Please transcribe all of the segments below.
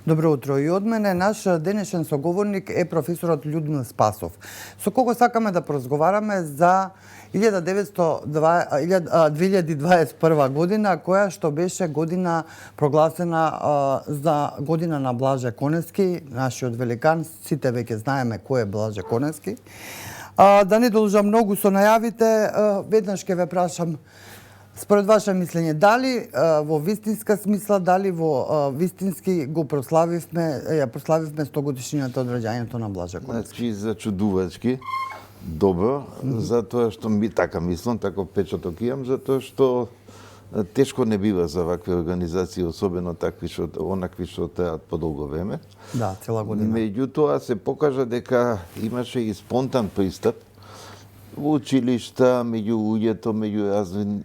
Добро утро и од мене. Наш денешен соговорник е професорот Људмил Спасов, со кого сакаме да поразговараме за 2021 година, која што беше година прогласена за година на Блаже Конески, нашиот великан. Сите веќе знаеме кој е Блаже Конески. Да не должам многу со најавите, веднаш ќе ве прашам, според ваше мислење, дали во вистинска смисла, дали во вистински го прославивме 100 годишнината од раѓањето на Блаже Конески? Значи, зачудувачки, добро, затоа што ми така мислам, таков печаток имам, затоа што тешко не бива за вакви организации, особено онакви што траат подолго време. Да, цела година. Меѓутоа се покажа дека имаше и спонтан пристап во училишта, меѓу луѓето, меѓу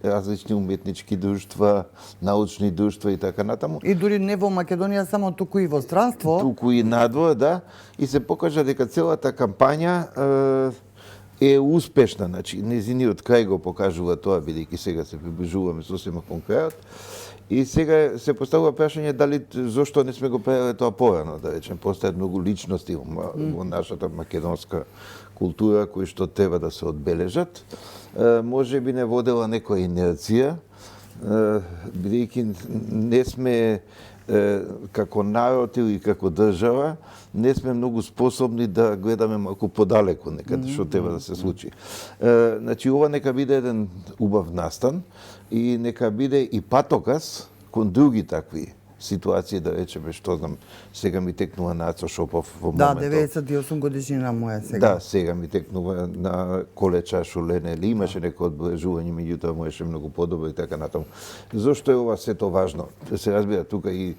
различни уметнички друштва, научни друштва и така натаму. И дури не во Македонија само, туку и во странство. Туку и надвор, да. И се покажа дека целата кампања е успешна. Значи, незиниот крај го покажува тоа, бидејќи сега се приближуваме сосема кон крајот. И сега се поставува прашање дали зошто не сме го правеле тоа порано, да речем, постојат многу личности во нашата македонска култура кои што треба да се одбележат. Може би не водела некоја инерција, бидејќи не сме како народ или како држава, не сме многу способни да гледаме малку подалеку некаде што треба да се случи. Значи, ова нека биде еден убав настан и нека биде и патоказ кон други такви ситуации, да речеме, што знам, сега ми текнува Нацо Шопов во моментот. Да, 98 годишнина му е сега. Да, сега ми текнува на Колеча Шулене, или имаше некој одбележување, меѓутоа можеше многу подобро и така натаму. Зошто е ова сето важно? Се разбира, тука и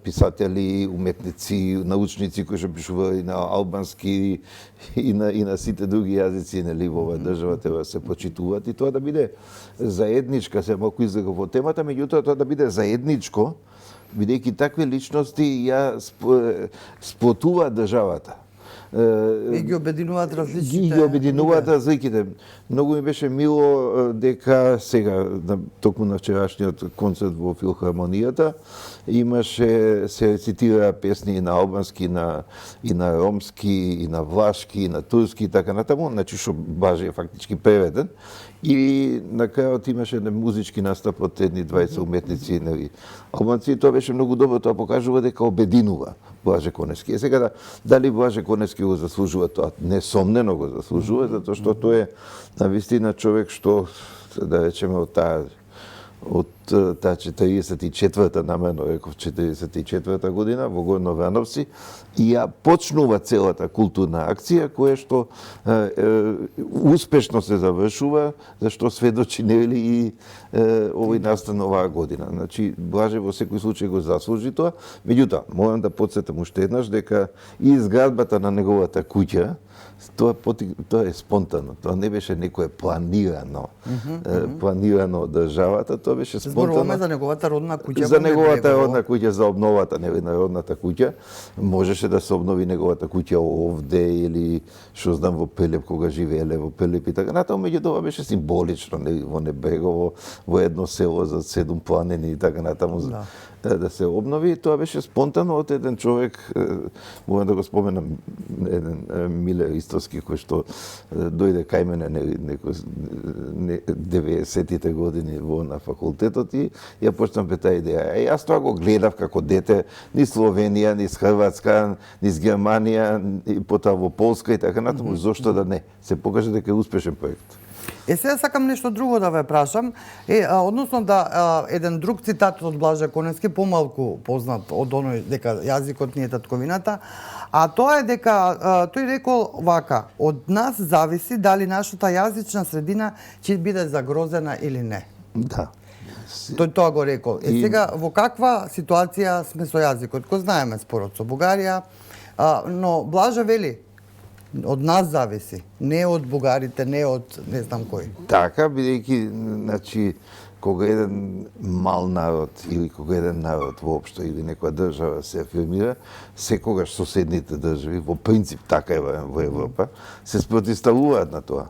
писатели, уметници, научници кои што пишували на албански и на сите други јазици, нели, во оваа држава треба да се почитуваат и тоа да биде заедничка, се малку излега во темата, меѓутоа тоа да биде заедничко, бидејќи такви личности ја сплотуваат државата. И ги обединуваат различните. Ги обединуваат разликите. Многу ми беше мило дека сега, токму на вчерашниот концерт во филхармонијата, имаше, се рецитираа песни и на албански, и на ромски, и на влашки, и на турски и така натаму, значи што Блаже е фактички преведен. И на крајот имаше музички настап од едни 20 уметници, нели, албанци, и тоа беше многу добро, тоа покажува дека обединува Блаже Конески. Е сега дали Блаже Конески го заслужува тоа? Несомнено го заслужува, затоа што тој е навистина човек што, да речеме, од таа 44-та, намерно реков 44-та година, во Горно Врановци, и ја почнува целата културна акција, која што успешно се завршува, зашто сведочи нели и овој настан оваа година. Значи, Блаже во секој случај го заслужи тоа, меѓутоа, морам да потсетам уште еднаш дека и изградбата на неговата куќа, тоа е спонтано, тоа не беше некое планирано, планирано од државата, тоа беше спонтано. Зборуваме за неговата родна куќа. За неговата родна куќа, за обновата на родната куќа. Можеше да се обнови неговата куќа овде или што знам во Пелеп, кога живееле во Пелеп и така натаму, меѓутоа беше символично, во Небрегово, во едно село за 7 планини и така натаму. Да се обнови, тоа беше спонтано од еден човек, морам да го споменам, еден Миле Истовски, кој што дојде кај мене некој 90-тите години на факултетот и ја почнам таа идеја. Јас тоа го гледав како дете, низ Словенија, низ Хрватска, низ Германија, и потоа во Полска и така натаму, зошто да не? Се покажа дека е успешен проект. Сега сакам нешто друго да ве прашам, односно да еден друг цитат од Блаже Конески, помалку познат од оној дека јазикот ни е татковината, а тоа е дека тој рекол вака: од нас зависи дали нашата јазична средина ќе биде загрозена или не. Да. Тој тоа го рекол. Сега во каква ситуација сме со јазикот? Кој знаеме спорот со Бугарија, но Блаже вели од нас зависи, не од бугарите, не од не знам кој. Така, бидејќи, значи, кога еден мал народ или кога еден народ воопшто или некоја држава се афирмира, секогаш соседните држави, во принцип така е во Европа, се спротивставуваат на тоа.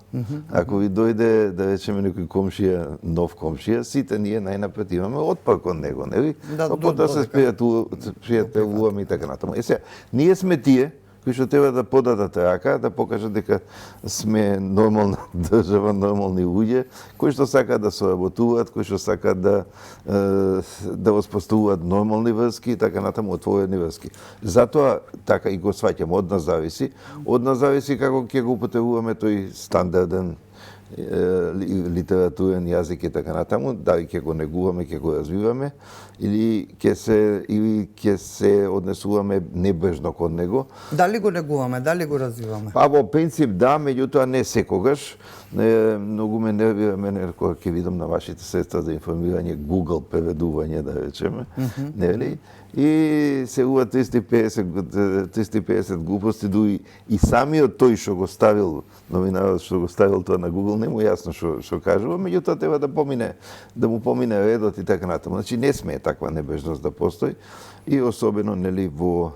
Ако ви дојде, да речеме, некој комшија, нов комшија, сите ние најнапред имаме отпор кон него, нели? Да, А потоа се пријателуваме и така натаму. Сега, ние сме тие кои што треба да подадат рака, да покажат дека сме нормална држава, нормални луѓе, кои што сакаат да соработуваат, кои што сакаат да воспоставуваат нормални врски и така натаму отворени врски. Затоа така и го сваќам, од нас зависи како ќе го употребуваме тој стандарден литературен јазик и така натаму, дали ќе го негуваме, ќе го развиваме или ќе се однесуваме небрежно кон него. Дали го негуваме, дали го развиваме? Па во принцип да, меѓутоа не секогаш. Многу ме нервира мене кога ќе видам на вашите средства за информирање Google преведување, да речеме, нели? И се ува 350 глупости, дури и самиот тој што го ставил, новинарот што го ставил тоа на Google, не му јасно што кажува, меѓутоа треба да му помине редот и така натаму. Значи не смее таква небрежност да постои и особено нели во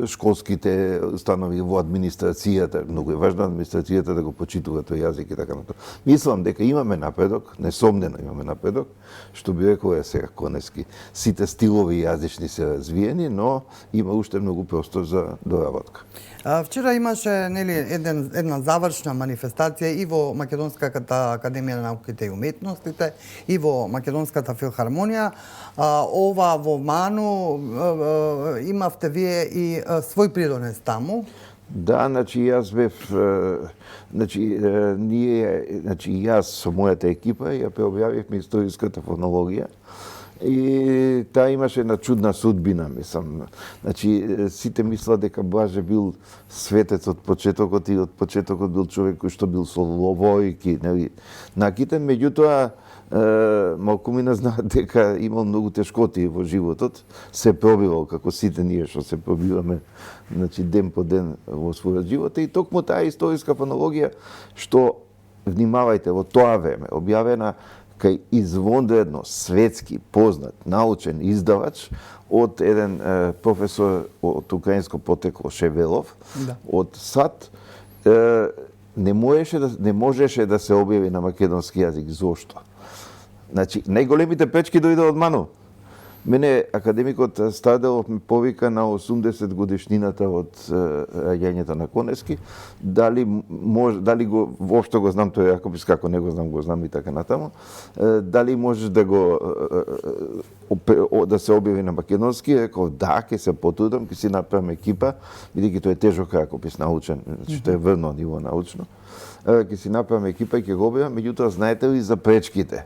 школските установи, во администрацијата, многу е важно администрацијата да го почитува тој јазик и така натаму. Мислам дека имаме напредок, несомнено имаме напредок, што би рекол е сега Конески. Сите стилови јазични се развиени, но има уште многу простор за доработка. Вчера имаше нели една завршна манифестација и во Македонската академија на науките и уметностите и во Македонската филхармонија. Ова во Ману имавте вие и свој придонес таму. Да, значи јас бев јас со мојата екипа ја преобјавивме историската фонологија. И таа имаше една чудна судбина, мислам. Значи, сите мислат дека Блаже бил светец од почетокот и од почетокот бил човек кој што бил со ловојки, нели, накитен, меѓутоа малкумина знаат дека имал многу тешкоти во животот, се пробивал како сите ние што се пробиваме, значи ден по ден во својот живот и токму таа историска фонологија што внимавајте во тоа време објавена кај извонредно светски познат научен издавач од еден професор од украинско потекло Шевелов, да, од САД, не можеше да се објави на македонски јазик. Зошто? Значи, најголемите пречки дојде од Ману. Мене академикот Старделов ме повика на 80 годишнината од раѓањето на Конески, дали го воопшто го знам тој Јакопис, како не го знам и така натаму, дали можеш да се објави на македонски, реков да, ќе се потрудам, ќе си направам екипа, бидејќи тој е тежок ракопис научен, значи тој е врно ниво научно, ќе си направам екипа и ќе го објавам, меѓутоа знаете ли за пречките?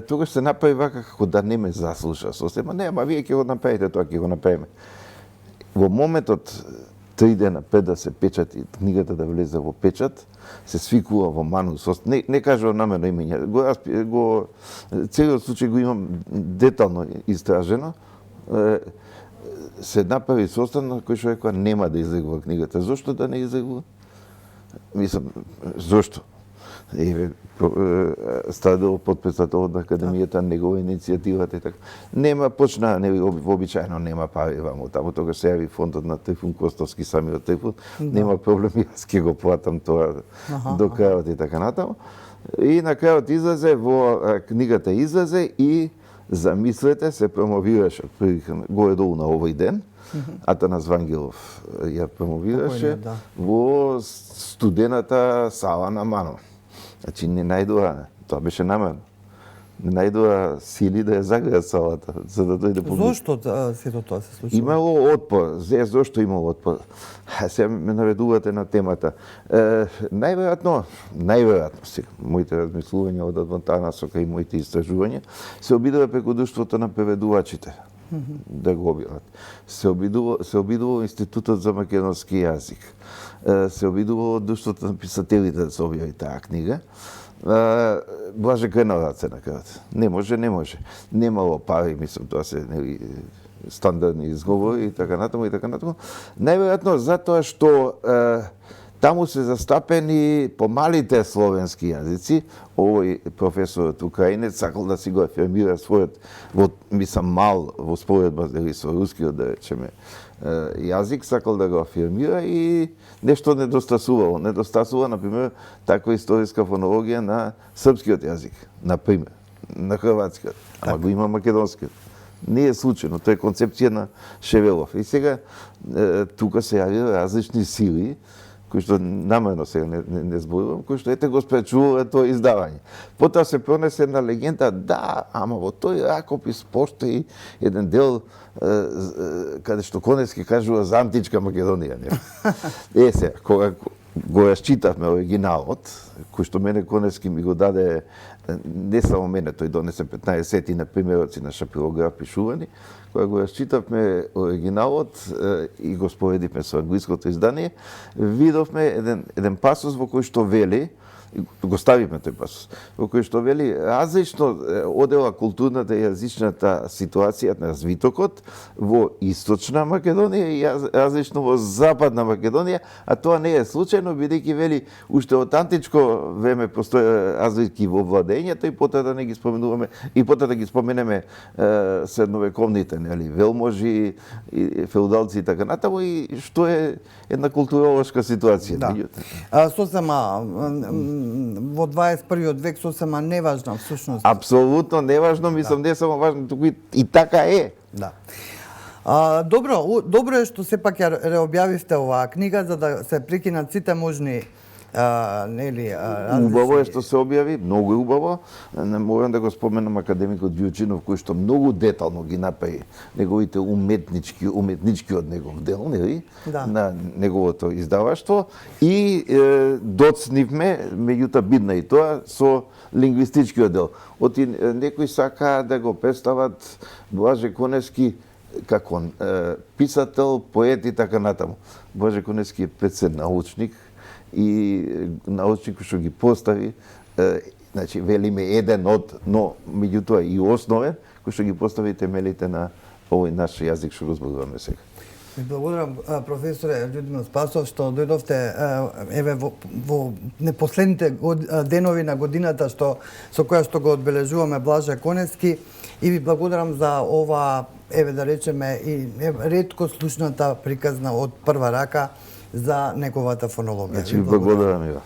Тогаш се направи вака како да не ме заслуша сосема. Не, ама вие ќе го направите тоа, ќе го направиме. Во моментот 3 дена пред да се печати, книгата да влезе во печат, се свикува во Ману. Не кажувам намерно имење. Целиот случај го имам детално истражено. Се направи состанок кој што рекоа нема да излегува книгата. Зошто да не излегува? Мислам, зошто? Стадел подписател на академијата, негова иницијативата и така. Нема, почна, вообичаено нема пари ваму таму, тогаш се јави фондот на Трифун Костовски, самиот Трифун, нема проблем, јас ќе го платам тоа до крајот и така натаму. И на крајот излезе, книгата излезе и замислете се промовираше горе-долу на овој ден, Атанас Вангелов ја промовираше во студената сала на Ману. Значи не најдоа, тоа беше намерно, не најдоа сили да ја загреат салата, за да дојде публика. Зошто сето тоа се случува? Имало отпор. Зошто имало отпор? Сега ме наведувате на темата. Најверојатно, моите размислувања од таа насока и моите истражувања, се обидува преку друштвото на преведувачите да го објават. Се обидува Институтот за македонски јазик. Се обидува друштвото на писателите да се објави таа книга. Блаже кренал раце на крајот. Не може. Немало пари, мислам, тоа се стандардни изговори и така натаму. Најверојатно затоа што таму се застапени помалите словенски јазици. Овој професорот украинец сакал да си го афирмира својот, мислам мал во споредба со рускиот, да речеме, јазик, сакал да го афирмира и нешто недостасувало. Недостасува, например, таква историска фонологија на српскиот јазик, например, на хрватскиот, ама го има македонскиот. Не е случајно, тоа е концепција на Шевелов. И сега тука се јавија различни сили, кои што намерно сега не зборувам, кои што ете го спречувале тоа издавање. Потоа се пронесе една легенда, да, ама во тој ракопис постои еден дел каде што Коневски кажува за античка Македонија. Сега, кога го расчитавме оригиналот, кој што мене Коневски ми го даде, не само мене, тој донесе 15 на примероци на шапилограф пишувани, кога го расчитавме оригиналот и го споредивме со англиското издание, видовме еден пасус во кој што вели, го ставивме тој пасус, во кој што вели различно одела културната и јазичната ситуација на развитокот во источна Македонија и различно во западна Македонија, а тоа не е случајно, бидејќи вели уште од античко време постои разлики во владењето и потоа да не ги споменуваме и потоа да ги споменеме средновековните, нели, велможи и феудалци и така натаму, и што е една културолошка ситуација. Да. Сосема во 21 век сосема неважна всушност. Апсолутно неважно, мислам, не само важно, туку и така е. Да. Добро е што сепак ја реобјавивте оваа книга за да се прекинат сите можни нели убаво е што се објави, многу е убаво. Не морам да го споменам академикот Вјучинов, кој што многу детално ги направи неговите уметничкиот негов дел, нели, на неговото издаваштво и доцнивме, меѓутоа бидна и тоа со лингвистичкиот дел. Оти некои сакаа да го представат Блаже Коневски како писател, поет и така натаму. Блаже Коневски е пред научник, и научник што ги постави, значи велиме еден од, но меѓутоа и основен, кој што ги постави темелите на овој наш јазик што го зборуваме сега. Благодарам, професоре Људмил Спасов, што дојдовте еве во непоследните денови на годината со која што го одбележуваме Блаже Коневски, и ви благодарам за ова, еве да речеме, и ретко слушната приказна од прва рака за неговата фонологија. Благодарам и